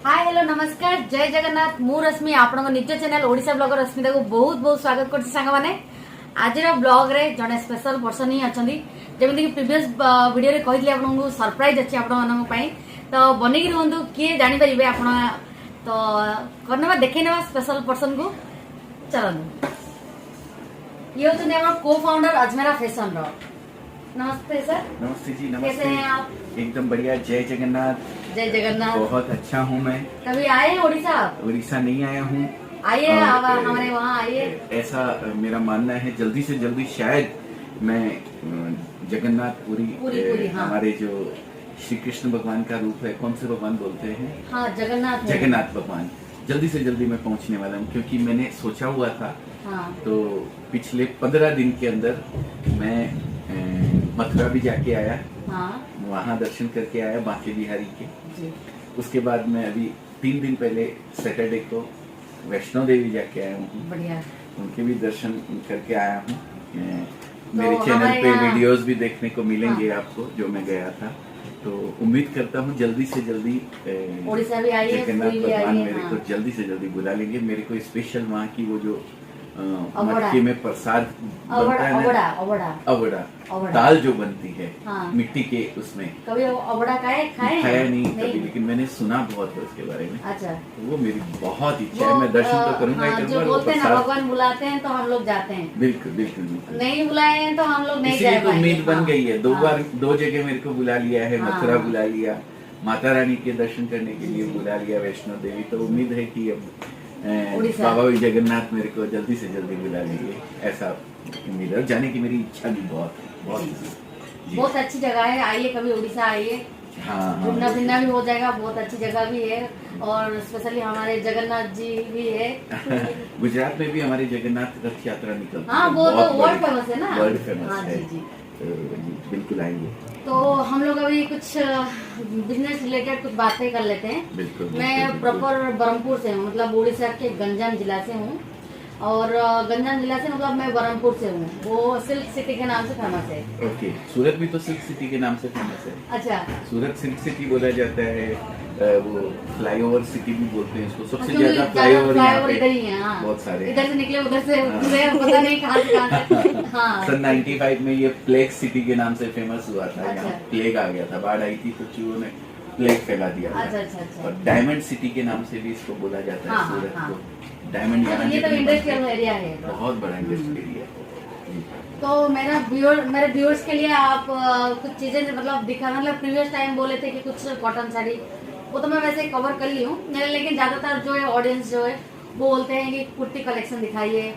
Hi hello नमस्कार जय जगन्नाथ मु रश्मि आपण निज चैनल ओडिशा ब्लॉगर रश्मिता को बहुत बहुत स्वागत करछि सांग माने आज ब्लॉग रे जने स्पेशल पर्सन ही अछंदी जेमिति कि प्रीवियस वीडियो रे कहितली आपण को सरप्राइज अछि आपण मानन पई तो बनेगी रहंतु के जानि परिबे आपण तो करनेबा देखैनेबा स्पेशल पर्सन को चलनु ये होते आपण को फाउंडर अजमेरा फैशन रो नमस्ते सर। नमस्ते जी, नमस्ते। कैसे हैं आप? एकदम बढ़िया। जय जगन्नाथ। जय जगन्नाथ। बहुत अच्छा हूँ मैं। कभी आए हैं उड़ीसा? उड़ीसा नहीं आया हूँ। आइए हमारे वहाँ आइए। ऐसा मेरा मानना है जल्दी से जल्दी शायद मैं जगन्नाथपुरी हाँ। हमारे जो श्री कृष्ण भगवान का रूप है, कौन से भगवान बोलते हैं? हाँ, जगन्नाथ भगवान। जल्दी से जल्दी मैं पहुँचने वाला हूँ क्योंकि मैंने सोचा हुआ था। हाँ। तो पिछले 15 दिन के अंदर मैं मथुरा भी जाके आया। हाँ। वहाँ दर्शन करके आया बांके बिहारी के जी। उसके बाद मैं अभी 3 दिन पहले सैटरडे को वैष्णो देवी जाके आया हूँ। बढ़िया। उनके भी दर्शन करके आया हूँ। मेरे चैनल पे वीडियोस भी देखने को मिलेंगे। हाँ। आपको जो मैं गया था तो उम्मीद करता हूँ जल्दी से जल्दी उड़ीसा भी आइए, जगन्नाथ भगवान मेरे हाँ। को जल्दी से जल्दी बुला लेंगे। मेरे को स्पेशल वहाँ की वो जो मटके में प्रसाद बनता है ना, अवड़ा दाल जो बनती है। हाँ। मिट्टी के उसमें कभी अवड़ा खाया नहीं कभी, लेकिन मैंने सुना बहुत है उसके बारे में। अच्छा। तो वो मेरी बहुत इच्छा है, मैं दर्शन तो करूंगा। हाँ, जो बोलते हैं ना भगवान बुलाते हैं तो हम लोग जाते हैं। बिल्कुल बिल्कुल बिल्कुल। नहीं बुलाए हैं तो हम लोग नहीं जा पाएंगे। उम्मीद बन गई है। 2 बार 2 जगह मेरे को बुला लिया है। मथुरा बुला लिया, माता रानी के दर्शन करने के लिए बुला लिया, वैष्णो देवी। तो उम्मीद है कि अब बाबा जगन्नाथ मेरे को जल्दी से जल्दी बुला लेंगे, ऐसा उम्मीद है। जाने की मेरी इच्छा भी बहुत अच्छी जगह है। आइए कभी उड़ीसा आइए। हाँ। घूमना फिरना भी हो जाएगा। बहुत अच्छी जगह भी है और स्पेशली हमारे जगन्नाथ जी भी है। गुजरात में भी हमारे जगन्नाथ रथ यात्रा निकलती है। हाँ, वो तो वर्ल्ड फेमस है ना। वर्ल्ड फेमस हाँ, है। जी। बिल्कुल आएंगे। तो हम लोग अभी कुछ बिजनेस रिलेटेड कुछ बातें कर लेते हैं। बिल्कुल। मैं प्रॉपर बरहमपुर से हूँ, मतलब उड़ीसा के गंजाम जिला से हूँ। और गंजाम जिला से मतलब मैं बरहमपुर से हूँ। वो सिल्क सिटी के नाम से फेमस है। ओके। सूरत भी तो सिल्क सिटी के नाम से फेमस है। अच्छा। सूरत सिल्क सिटी बोला जाता है। वो फ्लाईओवर सिटी भी बोलते हैं इसको। सबसे ज्यादा फ्लाईओवर इधर ही है। हाँ। बहुत सारे इधर से निकले उधर से पता नहीं कहाँ से। हाँ। सन 95 में ये प्लेग सिटी के नाम से फेमस हुआ था। अच्छा। यहाँ प्लेग आ गया था, बाढ़ आई थी तो चूहों ने प्लेग फैला दिया था। अच्छा। और डायमंड सिटी के नाम से भी इसको बोला जाता है। सूरत को डायमंड ये तो इंडस्ट्रियल एरिया है, बहुत बड़ा इंडस्ट्रियल एरिया है। तो मेरे व्यूअर्स के लिए आप कुछ चीजें मतलब दिखा, मतलब प्रीवियस टाइम बोले थे कि कुछ कॉटन साड़ी, वो तो मैं वैसे कवर कर ली हूँ। लेकिन ज्यादातर जो है ऑडियंस जो है वो बोलते हैं कि कुर्ती कलेक्शन दिखाइए।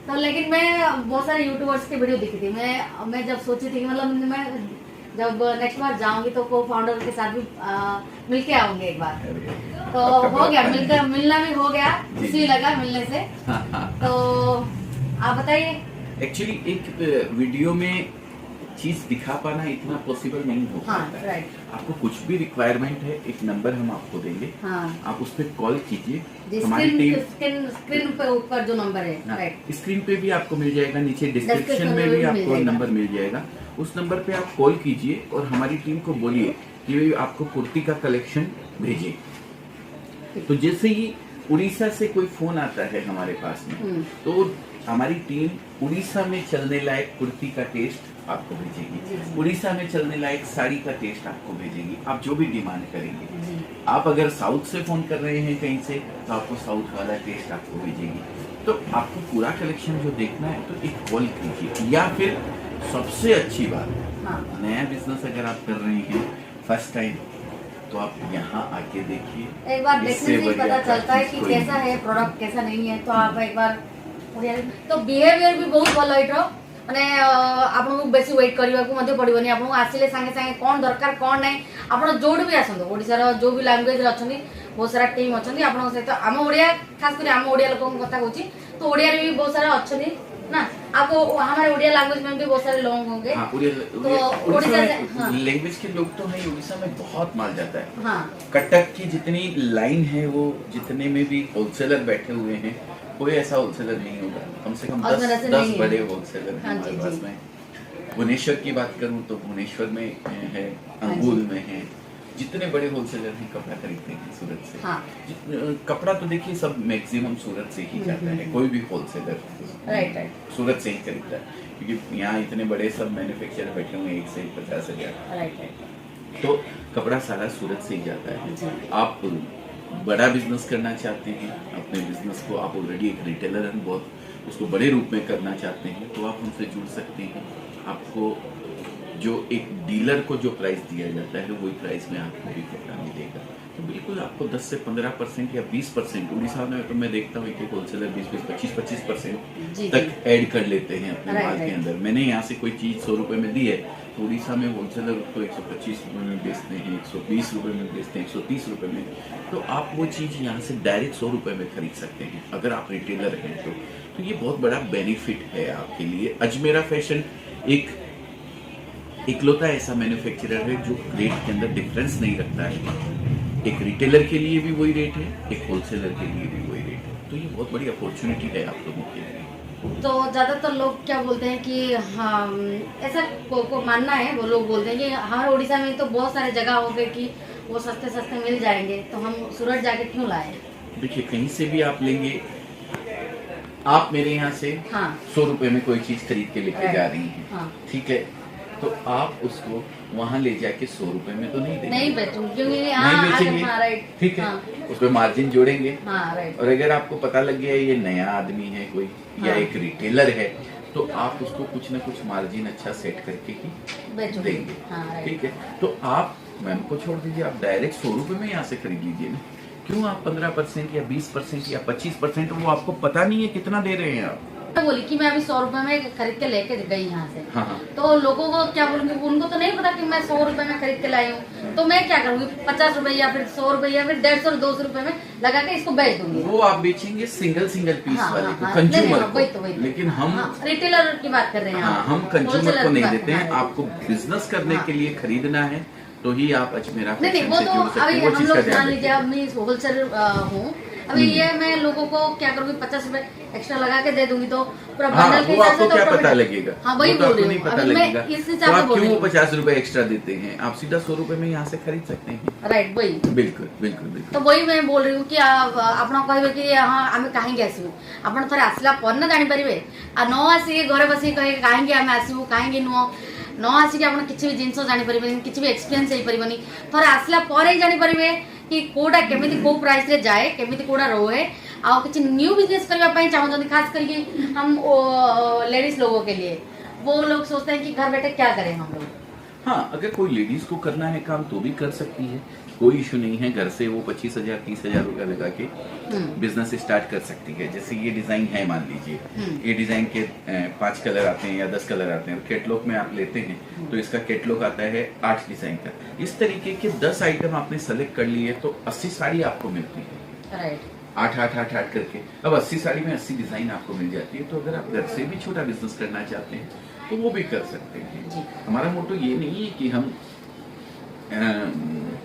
तो लेकिन मैं बहुत सारे यूट्यूबर्स की वीडियो दिखी थी। मैं जब सोची थी कि मतलब मैं जब नेक्स्ट बार जाऊंगी तो को फाउंडर के साथ भी मिलके आऊंगी एक बार। तो हो गया, मिलना भी हो गया, खुशी लगा मिलने से। तो आप बताइए। एक्चुअली एक वीडियो में चीज दिखा पाना इतना पॉसिबल नहीं हो पाता है। आपको कुछ भी रिक्वायरमेंट है, एक नंबर हम आपको देंगे। हाँ। आप उस पर कॉल कीजिए। हमारी टीम स्क्रीन पे ऊपर जो नंबर है। हाँ। स्क्रीन पे भी आपको मिल जाएगा, नीचे डिस्क्रिप्शन में भी आपको नंबर मिल जाएगा। उस नंबर पे आप कॉल कीजिए और हमारी टीम को बोलिए कि आपको कुर्ती का कलेक्शन भेजिए। तो जैसे ही उड़ीसा से कोई फोन आता है हमारे पास में, तो हमारी टीम उड़ीसा में चलने लायक कुर्ती का टेस्ट आपको भेजेगी, उड़ीसा में चलने लायक साड़ी का टेस्ट आपको भेजेगी। आप जो भी डिमांड करेंगे। आप अगर साउथ से फोन कर रहे हैं कहीं से, तो आपको साउथ वाला टेस्ट आपको भेजेगी। तो आपको पूरा कलेक्शन जो देखना है तो एक कॉल कीजिए। या फिर सबसे अच्छी बात, नया बिजनेस अगर आप कर रहे हैं फर्स्ट टाइम, तो आप यहाँ आके देखिए। एक बार देखने से ही पता चलता है कि कैसा है प्रोडक्ट, कैसा नहीं है। तो आप एक बार तो बिहेवियर भी बहुत भल एठो माने आपको बेसी वेट करबा को मध्य पड़िबनी। आपको आसिले संगे संगे कोन दरकार कोन नै आपण जोड भी आसंदो। ओडिसा रो जो भी लैंग्वेज रे अछनी बहुत सारा टीम अछनी आपण सहित हम ओडिया, खास कर हम ओडिया लोगन कथा होची। तो ओडिया रे भी बहुत सारा अछनी ना। आपको हमारे ओडिया लैंग्वेज में भी बहुत सारे लोग होंगे। हाँ, तो लैंग्वेज के लोग तो है। उड़ीसा में बहुत माल जाता है। हाँ। कटक की जितनी लाइन है, वो जितने में भी होलसेलर बैठे हुए हैं, कोई ऐसा होलसेलर नहीं होगा। कम से कम 10 बड़े होलसेलर हैं हमारे पास में। भुवनेश्वर की बात करूं तो भुवनेश्वर में है, अंगुल में है, जितने बड़े होलसेलर हैं कपड़ा खरीदते हैं सूरत से। हाँ। कपड़ा तो देखिए सब मैक्सिमम सूरत से ही जाता है, कोई भी होलसेलर राइट सूरत से ही खरीदता है, क्योंकि यहाँ इतने बड़े सब मैन्युफैक्चरर बैठे हुए हैं, 1 से 50,000। राइट तो कपड़ा सारा सूरत से ही जाता है। जी। आप बड़ा बिजनेस करना चाहते हैं, अपने बिजनेस को आप ऑलरेडी एक रिटेलर हैं, बहुत उसको बड़े रूप में करना चाहते हैं, तो आप हमसे जुड़ सकते हैं। आपको जो एक डीलर को जो प्राइस दिया जाता है वही प्राइस में आपको भी कपड़ा मिलेगा। तो बिल्कुल आपको 10 से 15% या 20%, उड़ीसा में तो मैं देखता हूँ कि होलसेलर 20-25% तक ऐड कर लेते हैं अपने माल के अंदर। मैंने यहाँ से कोई चीज़ 100 रुपये में दी है, तो उड़ीसा में होलसेलर उसको 125 रुपये में बेचते हैं, 120 रुपये में बेचते हैं, 130 रुपये में। तो आप वो चीज़ यहाँ से डायरेक्ट 100 रुपये में खरीद सकते हैं अगर आप रिटेलर हैं तो ये बहुत बड़ा बेनिफिट है आपके लिए। अजमेरा फैशन एक इकलौता ऐसा मैन्युफैक्चरर है जो रेट के अंदर डिफरेंस नहीं रखता है। एक रिटेलर के लिए भी वही रेट है, एक होलसेलर के लिए भी वही रेट है। तो ये बहुत बड़ी अपॉर्चुनिटी है आप लोगों के लिए। तो ज़्यादातर लोग क्या बोलते हैं कि हाँ, ऐसा को मानना है, वो लोग बोलते हैं कि हमारे उड़ीसा में तो बहुत सारे जगह हो गए कि वो सस्ते सस्ते मिल जाएंगे, तो हम सूरत जाके क्यों लाए। देखिए कहीं से भी आप लेंगे, आप मेरे यहाँ से 100 रुपये में कोई चीज़ खरीद के लेके जा रही हैं, ठीक है, तो आप उसको वहाँ ले जाके 100 रुपए में तो नहीं देंगे, नहीं बेचूंगी, क्योंकि नहीं बेचेंगे, ठीक है, उसमें मार्जिन जोड़ेंगे। और अगर आपको पता लग गया ये नया आदमी है कोई या एक रिटेलर है, तो आप उसको कुछ ना कुछ मार्जिन अच्छा सेट करके ही देंगे, ठीक है। तो आप मैम को छोड़ दीजिए, आप डायरेक्ट 100 रुपए में यहाँ से खरीद लीजिए ना। क्यों आप 15% या 20% या 25%, वो आपको पता नहीं है कितना दे रहे हैं आप। बोली कि मैं अभी 100 रुपए में खरीद के लेके गई यहाँ से। हाँ। तो लोगों को क्या बोलूंगी, उनको तो नहीं पता कि मैं 100 रुपए में खरीद के लाई हूँ, तो मैं क्या करूँगी 50 रुपए या फिर 100 रुपए या फिर 150 और 200 रुपए में लगा के इसको बेच दूंगी। वो आप बेचेंगे सिंगल पीस वाले को, कंज्यूमर को, लेकिन हम रिटेलर की बात कर रहे हैं। हम कंज्यूमर को नहीं देते हैं। आपको बिजनेस करने के लिए खरीदना है तो ही आप अजमेरा फैशन से जुड़ सकते हैं। वो चीज का ध्यान रखिए। अब मैं होलसेलर हूँ, अभी ये मैं लोगों को क्या करूँगी 50 रुपए एक्स्ट्रा लगा के दे दूंगी, तो पूरा बंडल के हिसाब से तो क्या पता लगेगा। हाँ वही बोल रही हूँ, पता लगेगा इस तो हिसाब से आप क्यों 50 रुपए एक्स्ट्रा देते हैं, आप सीधा 100 रुपए में यहाँ से खरीद सकते हैं। राइट, वही बिल्कुल बिल्कुल बिल्कुल। तो वही मैं बोल रही हूँ कि ଆପଣ କହିବେ कि हाँ आम कहीं आसबू, ଆପଣ ଥରେ ଆସିଲା ପରେ ना ଜାଣିପାରିବେ, आ न आसिके घरे बसिक कहे कहीं आम आसबू कहीं नुह न आसिक आप किसी भी जिनस जानीपारे, किसी भी एक्सपीरियंस हो पारे, थे आसला पर ही जानीपारे कि कोटा केमी को प्राइस रे जाए, केमी कोटा रोए, आ किसी न्यू बिजनेस करने चाहते, खास करके हम लेडीज लोगों के लिए। वो लोग सोचते हैं कि घर बैठे क्या करें हम लोग। हाँ, अगर कोई लेडीज को करना है काम तो भी कर सकती है, कोई इशू नहीं है। घर से वो 25,000 30,000 रुपया लगा के बिजनेस स्टार्ट कर सकती है। जैसे ये डिजाइन है, मान लीजिए ये डिजाइन के 5 कलर आते हैं या 10 कलर आते हैं, और कैटलॉग में आप लेते हैं तो इसका कैटलॉग आता है 8 डिजाइन का। इस तरीके के 10 आइटम आपने सेलेक्ट कर लिए तो 80 साड़ी आपको मिलती है। राइट, 8 करके अब 80 साड़ी में 80 डिजाइन आपको मिल जाती है। तो अगर आप घर से भी छोटा बिजनेस करना चाहते हैं तो वो भी कर सकते हैं। हमारा मोटो ये नहीं है कि हम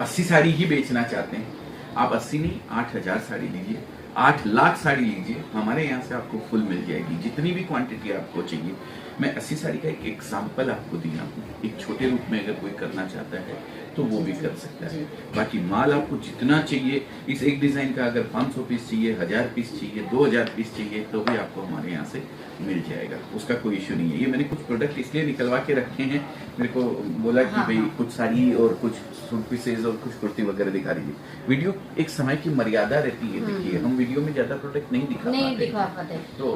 80 साड़ी ही बेचना चाहते हैं। आप 80 नहीं 8,000 साड़ी लीजिए, 8 लाख साड़ी लीजिए, हमारे यहाँ से आपको फुल मिल जाएगी, जितनी भी क्वांटिटी आपको चाहिए। मैं 80 साड़ी का एक एग्जाम्पल आपको दिया हूँ। एक छोटे रूप में अगर कोई करना चाहता है तो वो भी कर सकता है। बाकी माल आपको जितना चाहिए, इस एक डिजाइन का अगर 500 पीस चाहिए, 1000 पीस चाहिए, 2000 पीस चाहिए, तो भी आपको हमारे यहाँ से मिल जाएगा, उसका कोई इश्यू नहीं है। ये मैंने कुछ प्रोडक्ट इसलिए निकलवा के रखे हैं, मेरे को बोला कि भाई कुछ साड़ी और कुछ सूट पीसेज और कुछ कुर्ती वगैरह दिखा दीजिए। वीडियो एक समय की मर्यादा रहती है। देखिए हम वीडियो में ज्यादा प्रोडक्ट नहीं दिखा पाते, तो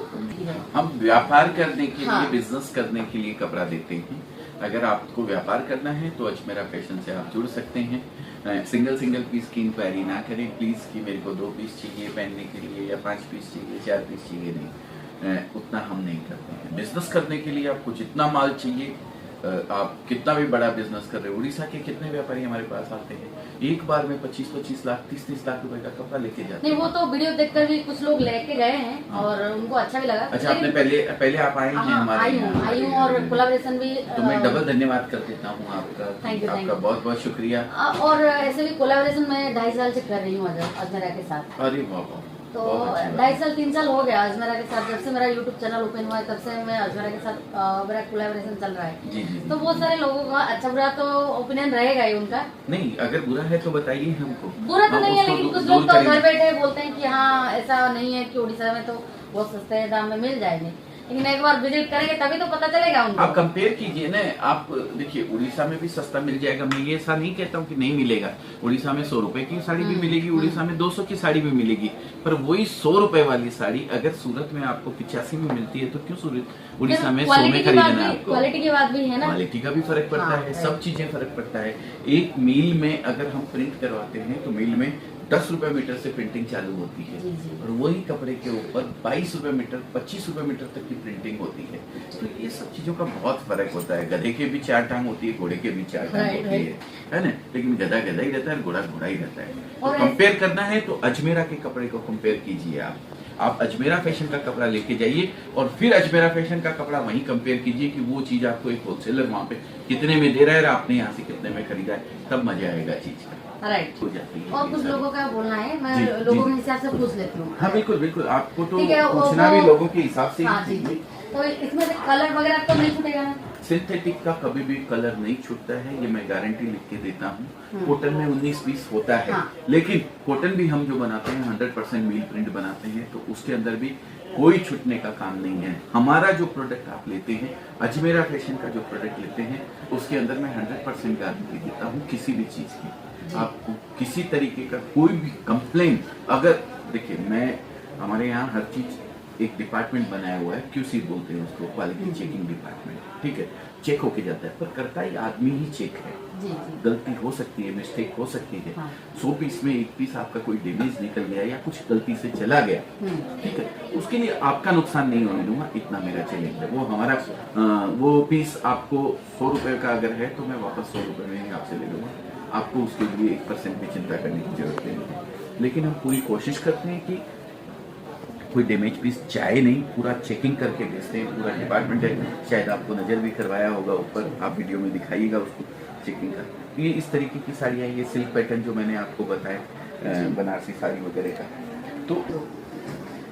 हम व्यापार करने के लिए, बिजनेस करने के लिए कपड़ा देते हैं। अगर आपको व्यापार करना है तो अजमेरा फैशन से आप जुड़ सकते हैं। सिंगल पीस की इंक्वायरी ना करें प्लीज कि मेरे को 2 पीस चाहिए पहनने के लिए या 5 पीस चाहिए, 4 पीस चाहिए, नहीं, उतना हम नहीं करते हैं। बिजनेस करने के लिए आपको जितना माल चाहिए, आप कितना भी बड़ा बिजनेस कर रहे हो, उड़ीसा के कितने व्यापारी हमारे पास आते हैं, एक बार में 25-25 लाख 30-30 लाख रुपए का कपड़ा लेके जाते हैं। नहीं, वो तो वीडियो देखकर भी कुछ लोग लेके गए हैं और उनको अच्छा भी लगा। अच्छा, आपने पहले आप आए हैं हमारे यहाँ? आई हूँ और कोलैबोरेशन भी। तो मैं डबल धन्यवाद कर देता हूँ आपका। आपका बहुत बहुत शुक्रिया। और ऐसे भी कोलैबोरेशन मैं 2.5 साल से कर रही हूँ अजमेरा के साथ। अरे वाह, तो बहुत अच्छी बात 2.5 साल 3 साल हो गया अजमेरा के साथ। जब से मेरा यूट्यूब चैनल ओपन हुआ है तब से मैं अजमेरा के साथ मेरा कोलैबोरेशन चल रहा है। जी जी तो बहुत सारे लोगों का अच्छा बुरा तो ओपिनियन रहेगा ही उनका। नहीं, अगर बुरा है तो बताइए हमको। बुरा तो हम नहीं है, उसको लेकिन कुछ दूर लोग तो करेंगे। घर बैठे बोलते हैं कि हाँ ऐसा नहीं है कि उड़ीसा में तो बहुत सस्ते दाम में मिल जाएंगे, लेकिन एक बार विजिट करेंगे तभी तो पता चलेगा उनको। आप कंपेयर कीजिए ना। आप देखिए, उड़ीसा में भी सस्ता मिल जाएगा, मैं ये ऐसा नहीं कहता हूँ कि नहीं मिलेगा। उड़ीसा में 100 रुपए की साड़ी भी मिलेगी, उड़ीसा में 200 की साड़ी भी मिलेगी। पर वही 100 रुपए वाली साड़ी अगर सूरत में आपको 85 में मिलती है तो क्यों सूरत उड़ीसा में 100 में खरीदना है आपको? क्वालिटी की बात भी है ना, क्वालिटी का भी फर्क पड़ता हाँ, है, सब चीजें फर्क पड़ता है। एक मील में अगर हम प्रिंट करवाते हैं तो मील में 10 रुपए मीटर से प्रिंटिंग चालू होती है, जी, जी। और वही कपड़े के ऊपर 22 रुपए मीटर 25 रुपए मीटर तक की प्रिंटिंग होती है। तो ये सब चीजों का बहुत फर्क होता है। गधे के भी 4 टांग होती है, घोड़े के भी 4 टांग Right, होती है ना? लेकिन गधा गधा ही रहता है, घोड़ा घोड़ा ही रहता है। तो और कंपेयर करना है तो अजमेरा के कपड़े को कंपेयर कीजिए। आप अजमेरा फैशन का कपड़ा लेके जाइए और फिर अजमेरा फैशन का कपड़ा वहीं कंपेयर कीजिए कि वो चीज आपको एक होलसेलर वहां पे कितने में दे रहा है और आपने यहाँ से कितने में खरीदा है, तब मजा आएगा चीज का। राइट। हो जाती है और ये कुछ सारी। लोगों का बोलना है, मैं जी, लोगों जी। के हिसाब से पूछ लेती हूँ। हाँ बिल्कुल बिल्कुल, आपको तो ठीक है, पूछना भी लोगों के हिसाब से हाँ जी जी। तो इसमें से कलर वगैरह तो नहीं छूटेगा ना? सिंथेटिक का कभी भी कलर नहीं छूटता है, ये मैं गारंटी लिख के देता हूँ। कॉटन में 19-20 होता है, हाँ। लेकिन कॉटन भी हम जो बनाते हैं 100% मील प्रिंट बनाते हैं, तो उसके अंदर भी कोई छूटने का काम नहीं है। हमारा जो प्रोडक्ट आप लेते हैं, अजमेरा फैशन का जो प्रोडक्ट लेते हैं, उसके अंदर मैं 100% गारंटी देता हूँ किसी भी चीज की। आपको किसी तरीके का कोई भी कंप्लेन, अगर देखिए मैं हमारे यहाँ हर चीज एक डिपार्टमेंट बनाया हुआ है, क्यूसी बोलते हैं उसको, क्वालिटी चेकिंग डिपार्टमेंट, ठीक है। चेक होके जाता है, पर करता ही आदमी ही चेक है। जी जी। गलती हो सकती है, मिस्टेक हो सकती है। हाँ। 100 पीस में 1 पीस आपका कोई डैमेज निकल गया या कुछ गलती से चला गया, ठीक है, उसके लिए आपका नुकसान नहीं होने दूंगा, इतना मेरा चैलेंज है। वो हमारा वो पीस आपको 100 रुपए का अगर है तो मैं वापस 100 रुपए में ही आपसे ले लूंगा, आपको उसके लिए 1% भी चिंता करने की जरूरत नहीं है। लेकिन हम पूरी कोशिश करते हैं कि कोई डैमेज पीस चाहे नहीं, पूरा चेकिंग करके भेजते हैं। पूरा डिपार्टमेंट है, शायद आपको नजर भी करवाया होगा ऊपर, आप वीडियो में दिखाइएगा उसको चेकिंग का। ये इस तरीके की साड़ियाँ, ये सिल्क पैटर्न जो मैंने आपको बताया, बनारसी साड़ी वगैरह का, तो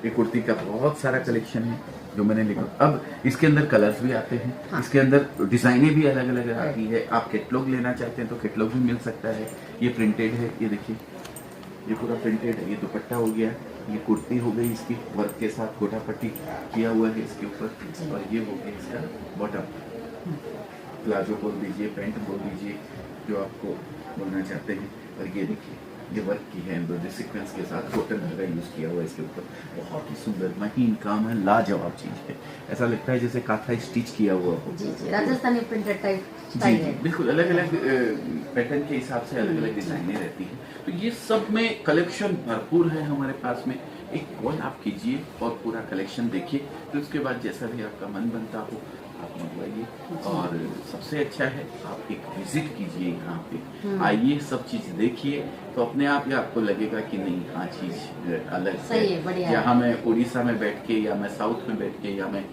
ये कुर्ती का बहुत सारा कलेक्शन है जो मैंने लिखा। अब इसके अंदर कलर्स भी आते हैं, हाँ। इसके अंदर डिजाइनें भी अलग अलग आती है। आप कैटलॉग लेना चाहते हैं तो कैटलॉग भी मिल सकता है। ये प्रिंटेड है, ये देखिए, ये पूरा प्रिंटेड है। ये दुपट्टा हो गया, ये कुर्ती हो गई, इसकी वर्क के साथ गोटा पट्टी किया हुआ है इसके ऊपर, और ये हो गया इसका बॉटम, प्लाजो बोल दीजिए, पैंट बोल दीजिए, जो आपको बोलना चाहते हैं। और ये देखिए, ये वर्क की है, एम्ब्रॉयडरी सीक्वेंस के साथ कॉटन धागा यूज किया हुआ है इसके ऊपर। बहुत ही सुंदर महीन काम है, लाजवाब चीज है। ऐसा लगता है जैसे काथा स्टिच किया हुआ हो। जी जी, राजस्थानी प्रिंटेड टाइप जी स्टाइल जी, है। बिल्कुल अलग अलग पैटर्न के हिसाब से अलग अलग डिजाइनें रहती हैं। तो ये सब में कलेक्शन भरपूर है हमारे पास में। एक कॉल आप कीजिए और पूरा कलेक्शन देखिए, फिर उसके बाद जैसा भी आपका मन बनता हो आप मंगवाइए। और सबसे अच्छा है आप एक विजिट कीजिए यहाँ पे, आइए, सब चीज देखिए, तो अपने आप ही आपको लगेगा कि नहीं, हाँ चीज अलग सही है, बढ़िया है। जहाँ मैं उड़ीसा में बैठ के, या मैं साउथ में बैठ के, या मैं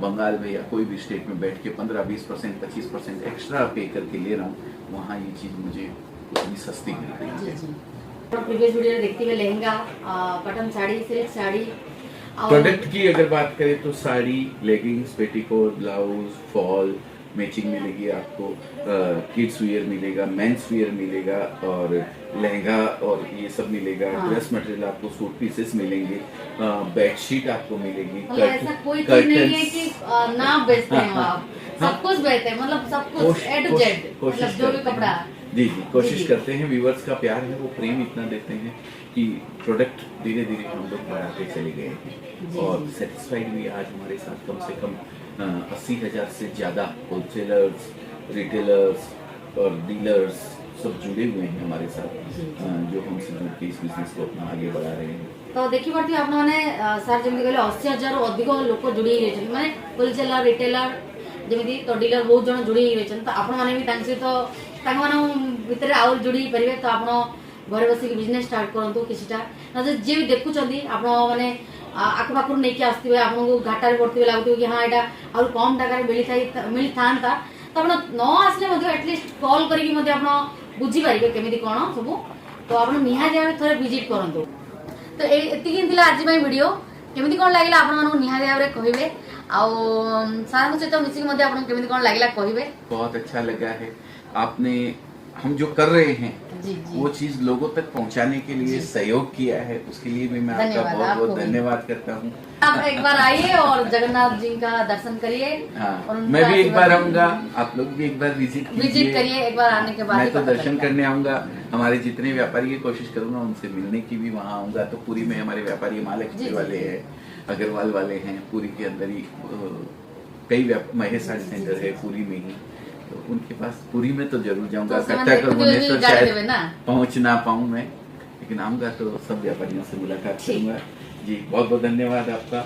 बंगाल में, या कोई भी स्टेट में बैठ के 15-20% 25% एक्स्ट्रा पे करके ले रहा हूँ, वहाँ ये चीज मुझे उतनी सस्ती मिल रही है। जी जी। प्रीवियस वीडियो देखते हुए लहंगा, कॉटन साड़ी, सिल्क साड़ी, और प्रोडक्ट की अगर बात करें तो sari, leggings, petticoat, blouse, fall matching मिलेगी आपको, किड्स वियर मिलेगा, मेंस वियर मिलेगा, और लहंगा और ये सब मिलेगा। हाँ। ड्रेस मटेरियल आपको सूट पीसेस मिलेंगे, बेडशीट आपको मिलेगी। मतलब ऐसा कोई चीज नहीं है कि ना बेचते हैं आप, सब कुछ बेचते हैं, मतलब सब कुछ ए टू जेड, मतलब जो भी कपड़ा। जी जी, कोशिश जी। करते हैं। व्यूवर्स का प्यार है, वो प्रेम इतना देते हैं कि प्रोडक्ट धीरे धीरे हम लोग बढ़ाते चले गए हैं। जी, और जी। सेटिस्फाइड भी आज हमारे साथ कम से कम 80,000 से ज्यादा होलसेलर्स, रिटेलर्स और डीलर्स सब जुड़े हुए हैं हमारे साथ, जी। जो हमसे जुड़ के इस बिजनेस को अपना आगे बढ़ा रहे हैं। तो देखिए आपने सर जमी कहले 80,000 अधिक लोक जोड़ी रही माने होलसेलर रिटेलर जमी तो डीलर बहुत जन जोड़ी रही, तो आपण मैंने भी सहित भितर आउर जोड़ी पारे, तो आप घर बस बिजनेस स्टार्ट करूँ किसीटा ना, जी भी देखुं आप मैंने आखपाख नहीं आसवे, आपको घाटे पड़े लगुव कि हाँ यहाँ आउर कम टाकार मिली था, तो आप न आसले एटलिस्ट कॉल करके बुझीपारे केमी कौन सब, तो आप निहाती भाव थे विजिट करूँ। तो एतिकी थिला आज मैं वीडियो केमिति कोन लागिला आपण मानू निहारी भाबरे कहिबे आ सारा को सहित मिसिक मध्ये आपण केमिति कोन लागिला कहिबे। बहुत अच्छा लगा है आपने हम जो कर रहे हैं जी जी वो चीज लोगों तक पहुंचाने के लिए सहयोग किया है, उसके लिए भी मैं आपका धन्यवाद, बहुत आपको बहुत भी। धन्यवाद करता हूँ। आप एक बार आइए और जगन्नाथ जी का दर्शन करिए। हाँ और उनका मैं भी एक बार आशीर्वाद आऊंगा, आप लोग भी एक बार विजिट विजिट करिए। एक बार आने के बाद मैं ही तो पता दर्शन लगता है। करने आऊंगा, हमारे जितने व्यापारी की कोशिश करूंगा उनसे मिलने की भी वहाँ आऊंगा। तो पूरी में हमारे व्यापारी जी, महालक्ष्मी जी, वाले जी। हैं, अग्रवाल वाले हैं, पूरी के अंदर ही कई महेश साड़ी जी, सेंटर जी, है पूरी में ही, तो उनके पास पूरी में तो जरूर जाऊंगा। तो उसमें कट्टा देखते करने हुए तो भी गाड़ी देवे शायद ना। पहुंच ना पाऊं मैं, लेकिन आऊंगा तो सब व्यापारियों से मुलाकात ठीक। करूंगा। जी बहुत बहुत धन्यवाद आपका।